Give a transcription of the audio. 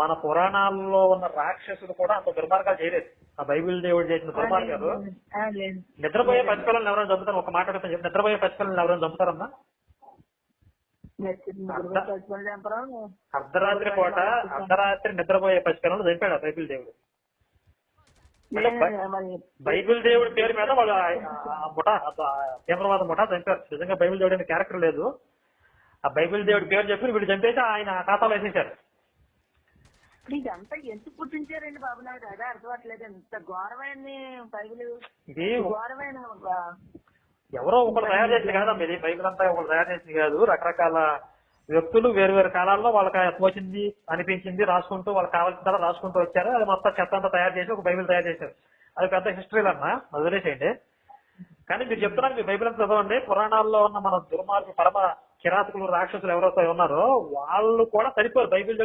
మన పురాణాల్లో ఉన్న రాక్షసులు కూడా అంత దుర్మార్గాలు చేయలేదు. ఆ బైబిల్ దేవుడు చేసిన దుర్మార్గాలు. నిద్రపోయే పసిపిల్లలను ఎవరైనా చంపుతారు? ఒక మాట అడుగుతాను, నిద్రపోయే పసిపిల్లలను ఎవరైనా చంపుతారన్నా? అర్ధరాత్రి పూట అర్ధరాత్రి నిద్రపోయే పసిపిల్లలను చంపాడు బైబిల్ దేవుడు. బైబిల్ దేవుడి పేరు మీద వాళ్ళు ముఠా తీవ్రవాద ముఠా చంపారు. నిజంగా బైబిల్ దేవుడి అనే క్యారెక్టర్ లేదు. ఆ బైబిల్ దేవుడి పేరు చెప్పి వీళ్ళు చంపేసి ఆయన ఖాతాలో వేసేశారు. ఇదంతా ఎందుకు పుట్టించారండి బాబు? నాకు అదే అర్థమవట్లేదు. ఎంత ఘోరమైన బైబిల్, ఇది ఘోరమైన ఎవరో ఒకరు తయారు చేసింది కాదమ్మా. ఇది బైబిల్ అంతా ఒకరు తయారు చేసింది కాదు. రకరకాల వ్యక్తులు వేరు వేరు కాలాల్లో వాళ్ళకి తోచింది అనిపించింది రాసుకుంటూ వాళ్ళకి కావాల్సిన రాసుకుంటూ వచ్చారు. అది మొత్తం చెత్త అంతా తయారు చేసి ఒక బైబిల్ తయారు చేశారు. అది పెద్ద హిస్టరీలు అన్నా, వదిలేసేయండి. కానీ మీరు చెప్తున్నారు, మీ బైబిల్ అంతా చదవండి. పురాణాల్లో ఉన్న మన దుర్మార్గు పరమ కిరాతకులు రాక్షసులు ఎవరైతే ఉన్నారో వాళ్ళు కూడా సరిపోరు. బైబిల్